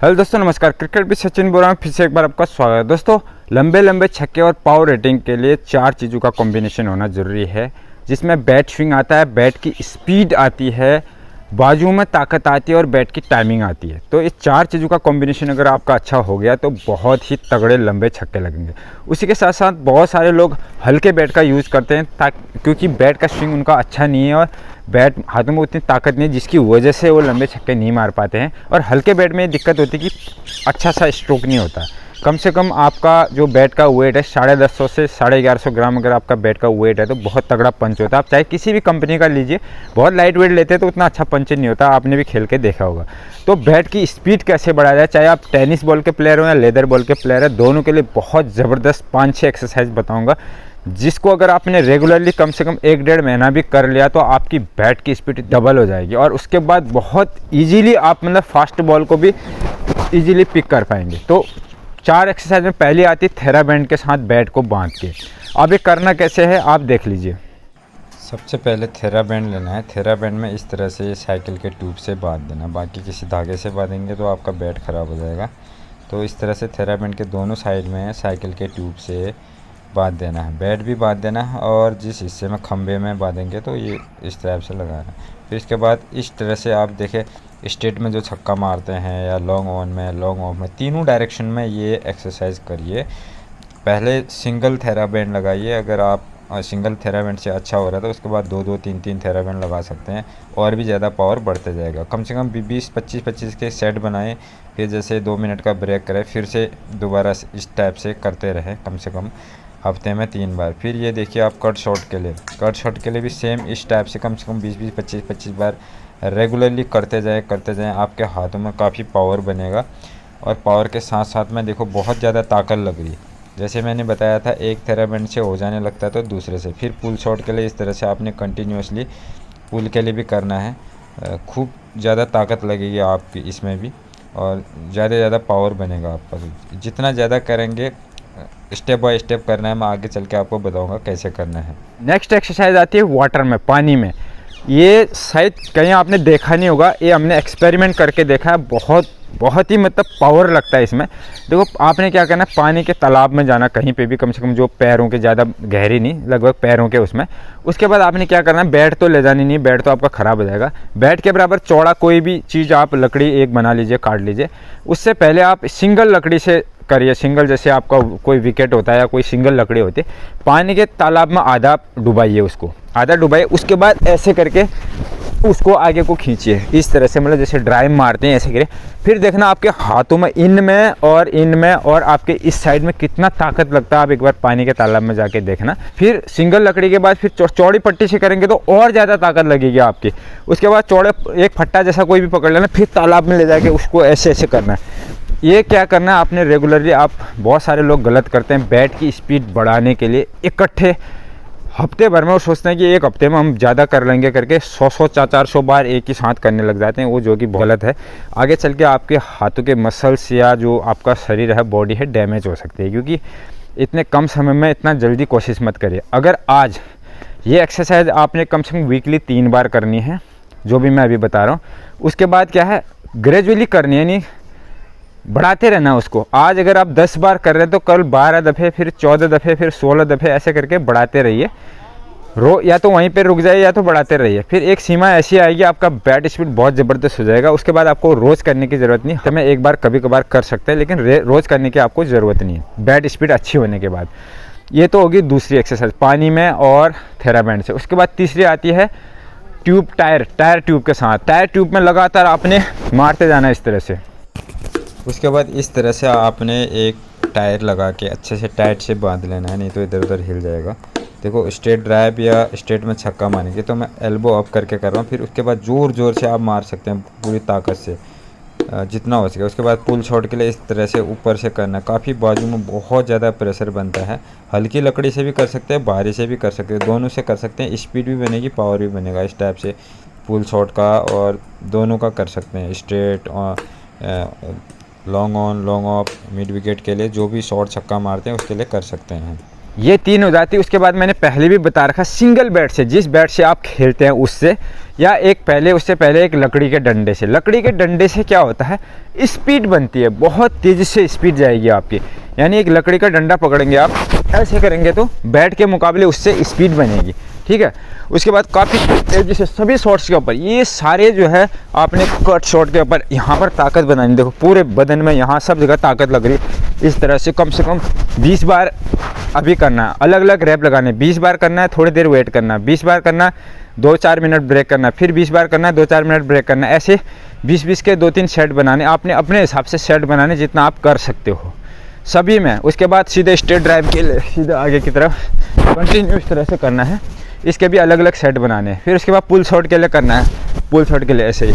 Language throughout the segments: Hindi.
हेलो दोस्तों, नमस्कार। क्रिकेट भी सचिन बोल रहा हूँ, फिर से एक बार आपका स्वागत है। दोस्तों, लंबे लंबे छक्के और पावर रेटिंग के लिए 4 चीज़ों का कॉम्बिनेशन होना ज़रूरी है, जिसमें बैट स्विंग आता है, बैट की स्पीड आती है, बाजू में ताकत आती है और बैट की टाइमिंग आती है। तो इस 4 चीज़ों का कॉम्बिनेशन अगर आपका अच्छा हो गया तो बहुत ही तगड़े लंबे छक्के लगेंगे। उसी के साथ साथ बहुत सारे लोग हल्के बैट का यूज़ करते हैं क्योंकि बैट का स्विंग उनका अच्छा नहीं है और बैट हाथों में उतनी ताकत नहीं है, जिसकी वजह से वो लंबे छक्के नहीं मार पाते हैं। और हल्के बैट में ये दिक्कत होती है कि अच्छा सा स्ट्रोक नहीं होता। कम से कम आपका जो बैट का वेट है 1150 से 1150 ग्राम अगर आपका बैट का वेट है तो बहुत तगड़ा पंच होता है। आप चाहे किसी भी कंपनी का लीजिए, बहुत लाइट वेट लेते हैं तो उतना अच्छा पंच नहीं होता। आपने भी खेल के देखा होगा। तो बैट की स्पीड कैसे बढ़ाया जाए, चाहे आप टेनिस बॉल के प्लेयर हो या लेदर बॉल के प्लेयर है, दोनों के लिए बहुत ज़बरदस्त 5-6 एक्सरसाइज बताऊँगा, जिसको अगर आपने रेगुलरली कम से कम 1-1.5 महीना भी कर लिया तो आपकी बैट की स्पीड डबल हो जाएगी। और उसके बाद बहुत ईजीली आप मतलब फास्ट बॉल को भी ईजीली पिक कर पाएंगे। तो 4 एक्सरसाइज में पहली आती है थेराबैंड के साथ बैट को बांध के। अब ये करना कैसे है आप देख लीजिए। सबसे पहले थेराबैंड लेना है। थेराबैंड में इस तरह से साइकिल के ट्यूब से बांध देना, बाकी किसी धागे से बांधेंगे तो आपका बैट ख़राब हो जाएगा। तो इस तरह से थेराबैंड के दोनों साइड में साइकिल के ट्यूब से बांध देना है, बैट भी बांध देना है और जिस हिस्से में खंबे में बांधेंगे तो ये इस तरह से लगाना है। फिर इसके बाद इस तरह से आप देखें स्ट्रेट में जो छक्का मारते हैं या लॉन्ग ऑन में, लॉन्ग ऑफ में, तीनों डायरेक्शन में ये एक्सरसाइज करिए। पहले सिंगल थेराबैंड लगाइए। अगर आप सिंगल थेराबैंड से अच्छा हो रहा है तो उसके बाद 2-2, 3-3 थेराबैंड लगा सकते हैं और भी ज़्यादा पावर बढ़ते जाएगा। कम से कम 20-25 के सेट बनाएं, फिर जैसे 2 मिनट का ब्रेक करें, फिर से दोबारा इस टाइप से करते रहें कम से कम हफ्ते में 3 बार। फिर ये देखिए आप कट शॉट के लिए भी सेम इस टाइप से कम 20-20, 25-25 बार रेगुलरली करते जाएं। आपके हाथों में काफ़ी पावर बनेगा और पावर के साथ साथ में देखो बहुत ज़्यादा ताकत लग रही है। जैसे मैंने बताया था एक थेराबैंड से हो जाने लगता है तो दूसरे से। फिर पुल शॉट के लिए इस तरह से आपने कंटिन्यूसली पुल के लिए भी करना है। खूब ज़्यादा ताकत लगेगी आपकी इसमें भी और ज़्यादा पावर बनेगा आपका। जितना ज़्यादा करेंगे स्टेप बाय स्टेप करना है, मैं आगे चल के आपको बताऊंगा कैसे करना है। नेक्स्ट एक्सरसाइज आती है वाटर में, पानी में। ये शायद कहीं आपने देखा नहीं होगा, ये हमने एक्सपेरिमेंट करके देखा है। बहुत ही मतलब पावर लगता है इसमें। देखो आपने क्या करना है, पानी के तालाब में जाना कहीं पे भी, कम से कम जो पैरों के ज़्यादा गहरी नहीं, लगभग पैरों के उसमें। उसके बाद आपने क्या करना है, बैट तो ले जानी नहीं, बैट तो आपका ख़राब हो जाएगा। बैट के बराबर चौड़ा कोई भी चीज़ आप लकड़ी एक बना लीजिए, काट लीजिए। उससे पहले आप सिंगल लकड़ी से करिए। सिंगल जैसे आपका कोई विकेट होता है या कोई सिंगल लकड़ी होती है, पानी के तालाब में आधा डुबाइए, उसको आधा डुबाइए। उसके बाद ऐसे करके उसको आगे को खींचिए इस तरह से, मतलब जैसे ड्राइव मारते हैं ऐसे करिए। फिर देखना आपके हाथों में इन में और आपके इस साइड में कितना ताकत लगता है। आप एक बार पानी के तालाब में जाके देखना। फिर सिंगल लकड़ी के बाद फिर चौड़ी पट्टी से करेंगे तो और ज़्यादा ताकत लगेगी आपकी। उसके बाद चौड़े एक फट्टा जैसा कोई भी पकड़ लेना, फिर तालाब में ले जाके उसको ऐसे करना है। ये क्या करना है आपने रेगुलरली। आप बहुत सारे लोग गलत करते हैं, बैट की स्पीड बढ़ाने के लिए इकट्ठे हफ्ते भर में वो सोचते हैं कि एक हफ्ते में हम ज़्यादा कर लेंगे करके 100-100, 400 बार एक ही साथ करने लग जाते हैं, वो जो कि गलत है। आगे चल के आपके हाथों के मसल्स या जो आपका शरीर है, बॉडी है, डैमेज हो सकती है। क्योंकि इतने कम समय में इतना जल्दी कोशिश मत करिए। अगर आज ये एक्सरसाइज आपने कम से कम वीकली 3 बार करनी है, जो भी मैं अभी बता रहा हूँ, उसके बाद क्या है ग्रेजुअली करनी है, नहीं बढ़ाते रहना उसको। आज अगर आप 10 बार कर रहे हैं तो कल 12 दफ़े, फिर 14 दफ़े, फिर 16 दफ़े, ऐसे करके बढ़ाते रहिए। या तो वहीं पे रुक जाइए या तो बढ़ाते रहिए। फिर एक सीमा ऐसी आएगी आपका बैट स्पीड बहुत ज़बरदस्त हो जाएगा। उसके बाद आपको रोज़ करने की ज़रूरत नहीं। हमें एक बार कभी कभार कर सकते हैं, लेकिन रोज़ करने की आपको ज़रूरत नहीं है बैट स्पीड अच्छी होने के बाद। ये तो होगी दूसरी एक्सरसाइज पानी में और थेराबैंड से। उसके बाद तीसरी आती है ट्यूब, टायर ट्यूब के साथ। टायर ट्यूब में लगातार आपने मारते जाना इस तरह से। उसके बाद इस तरह से आपने एक टायर लगा के अच्छे से टाइट से बांध लेना है, नहीं तो इधर उधर हिल जाएगा। देखो स्ट्रेट ड्राइव या स्ट्रेट में छक्का मारेंगे तो मैं एल्बो अप करके कर रहा हूँ। फिर उसके बाद ज़ोर से आप मार सकते हैं पूरी ताकत से जितना हो सके। उसके बाद पुल शॉट के लिए इस तरह से ऊपर से करना है। काफ़ी बाजू में बहुत ज़्यादा प्रेशर बनता है। हल्की लकड़ी से भी कर सकते हैं, भारी से भी कर सकते हैं, दोनों से कर सकते हैं। स्पीड भी बनेगी, पावर भी बनेगा। इस टाइप से पुल शॉट का और दोनों का कर सकते हैं। स्ट्रेट और long on, long off, mid wicket के लिए जो भी शॉट छक्का मारते हैं उसके लिए कर सकते हैं। ये 3 हो जाती है। उसके बाद मैंने पहले भी बता रखा, सिंगल बैट से, जिस बैट से आप खेलते हैं उससे, या उससे पहले एक लकड़ी के डंडे से। लकड़ी के डंडे से क्या होता है, स्पीड बनती है, बहुत तेज़ी से स्पीड जाएगी आपकी। यानी एक लकड़ी का डंडा पकड़ेंगे आप, ऐसे करेंगे तो बैट के मुकाबले उससे स्पीड बनेगी, ठीक है। उसके बाद काफ़ी तेज़ी से सभी शॉट्स के ऊपर, ये सारे जो है आपने कट शॉट के ऊपर यहाँ पर ताकत बनानी। देखो पूरे बदन में यहाँ सब जगह ताकत लग रही है। इस तरह से कम 20 बार अभी करना है, अलग अलग रैप लगाने, 20 बार करना है, थोड़ी देर वेट करना है, 20 बार करना है, 2-4 मिनट ब्रेक करना है, फिर 20 बार करना है, 2-4 मिनट ब्रेक करना है। ऐसे 20-20 के 2-3 सेट बनाने, आपने अपने हिसाब से सेट बनाने जितना आप कर सकते हो सभी में। उसके बाद सीधे स्ट्रेट ड्राइव के लिए सीधे आगे की तरफ कंटिन्यू इस तरह से करना है। इसके भी अलग अलग सेट बनाने हैं। फिर उसके बाद पुल शॉट के लिए करना है, पुल शॉट के लिए ऐसे ही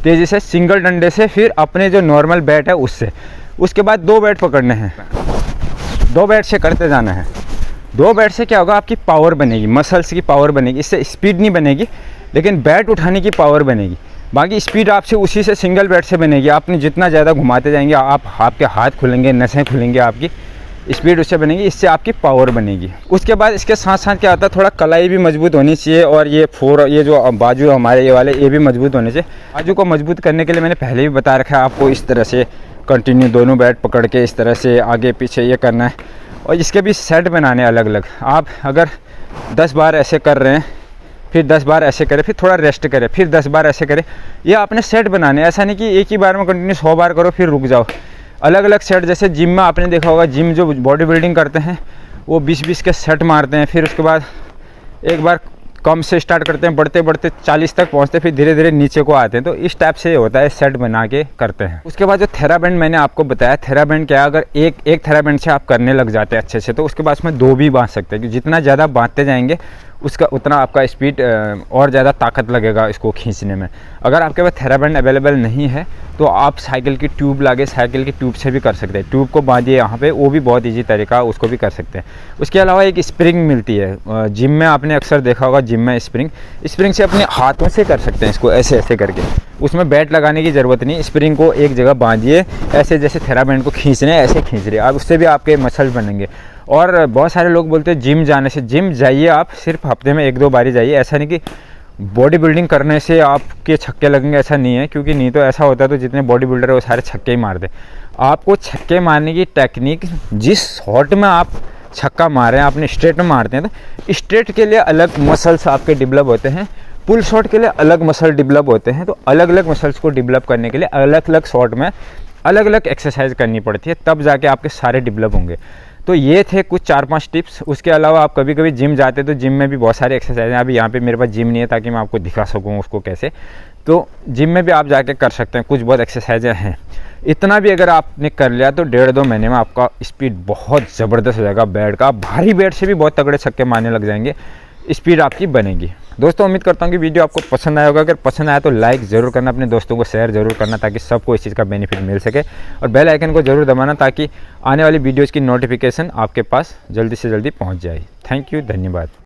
तेज़ी से सिंगल डंडे से, फिर अपने जो नॉर्मल बैट है उससे। उसके बाद 2 बैट पकड़ने हैं, 2 बैट से करते जाना है। 2 बैट से क्या होगा, आपकी पावर बनेगी, मसल्स की पावर बनेगी। इससे स्पीड नहीं बनेगी, लेकिन बैट उठाने की पावर बनेगी। बाकी स्पीड आपसे उसी से सिंगल बैट से बनेगी। आपने जितना ज़्यादा घुमाते जाएंगे, आपके हाथ खुलेंगे, नसें खुलेंगे, आपकी स्पीड उससे बनेगी, इससे आपकी पावर बनेगी। उसके बाद इसके साथ साथ क्या होता है, थोड़ा कलाई भी मजबूत होनी चाहिए, और ये जो बाजू हमारे ये वाले, ये भी मजबूत होने चाहिए। बाजू को मजबूत करने के लिए मैंने पहले भी बता रखा है आपको, इस तरह से कंटिन्यू दोनों बैट पकड़ के इस तरह से आगे पीछे ये करना है। और इसके भी सेट बनाने अलग अलग। आप अगर 10 बार ऐसे कर रहे हैं, फिर 10 बार ऐसे करें, फिर थोड़ा रेस्ट करें, फिर 10 बार ऐसे करें, ये आपने सेट बनाने। ऐसा नहीं कि एक ही बार में कंटिन्यू 100 बार करो फिर रुक जाओ। अलग अलग सेट, जैसे जिम में आपने देखा होगा, जिम जो बॉडी बिल्डिंग करते हैं वो 20-20 के सेट मारते हैं। फिर उसके बाद एक बार कम से स्टार्ट करते हैं, बढ़ते बढ़ते 40 तक पहुंचते, फिर धीरे धीरे नीचे को आते हैं। तो इस टाइप से होता है, सेट बना के करते हैं। उसके बाद जो थेराबैंड मैंने आपको बताया, थेराबैंड क्या है, अगर एक थेराबैंड से आप करने लग जाते हैं अच्छे से, तो उसके बाद उसमें 2 भी बांध सकते हैं। कि जितना ज़्यादा बांधते जाएंगे उसका उतना आपका स्पीड और ज़्यादा ताकत लगेगा इसको खींचने में। अगर आपके पास थेराबैंड अवेलेबल नहीं है तो आप साइकिल की ट्यूब लाके साइकिल की ट्यूब से भी कर सकते हैं। ट्यूब को बांधिए यहाँ पे, वो भी बहुत इजी तरीका, उसको भी कर सकते हैं। उसके अलावा एक स्प्रिंग मिलती है जिम में, आपने अक्सर देखा होगा जिम में स्प्रिंग से अपने हाथों से कर सकते हैं इसको, ऐसे ऐसे करके। उसमें बैट लगाने की ज़रूरत नहीं, स्प्रिंग को एक जगह बांधिए, ऐसे जैसे थेराबैंड को खींच रहे हैं ऐसे खींच रहे हैं आप, उससे भी आपके मसल बनेंगे। और बहुत सारे लोग बोलते हैं जिम जाने से, जिम जाइए आप, सिर्फ हफ्ते में 1-2 बार ही जाइए। ऐसा नहीं कि बॉडी बिल्डिंग करने से आपके छक्के लगेंगे, ऐसा नहीं है। क्योंकि नहीं तो ऐसा होता है तो जितने बॉडी बिल्डर है वो सारे छक्के ही मारते। आपको छक्के मारने की टेक्निक, जिस शॉट में आप छक्का मार रहे हैं, आपने स्ट्रेट में मारते हैं तो स्ट्रेट के लिए अलग मसल्स आपके डेवलप होते हैं, पुल शॉट के लिए अलग मसल डेवलप होते हैं। तो अलग अलग मसल्स को डेवलप करने के लिए अलग अलग शॉट में अलग अलग एक्सरसाइज करनी पड़ती है, तब जाके आपके सारे डेवलप होंगे। तो ये थे कुछ 4-5 टिप्स। उसके अलावा आप कभी कभी जिम जाते तो जिम में भी बहुत सारे एक्सरसाइज हैं। अभी यहाँ पे मेरे पास जिम नहीं है ताकि मैं आपको दिखा सकूँ उसको कैसे, तो जिम में भी आप जाके कर सकते हैं, कुछ बहुत एक्सरसाइजें हैं। इतना भी अगर आपने कर लिया तो 1.5-2 महीने में आपका स्पीड बहुत ज़बरदस्त हो जाएगा। बैट का, भारी बैट से भी बहुत तगड़े छक्के मारने लग जाएंगे, स्पीड आपकी बनेगी। दोस्तों उम्मीद करता हूँ कि वीडियो आपको पसंद आया होगा। अगर पसंद आया तो लाइक ज़रूर करना, अपने दोस्तों को शेयर ज़रूर करना ताकि सबको इस चीज़ का बेनिफिट मिल सके, और बेल आइकन को ज़रूर दबाना ताकि आने वाली वीडियोज़ की नोटिफिकेशन आपके पास जल्दी से जल्दी पहुँच जाए। थैंक यू, धन्यवाद।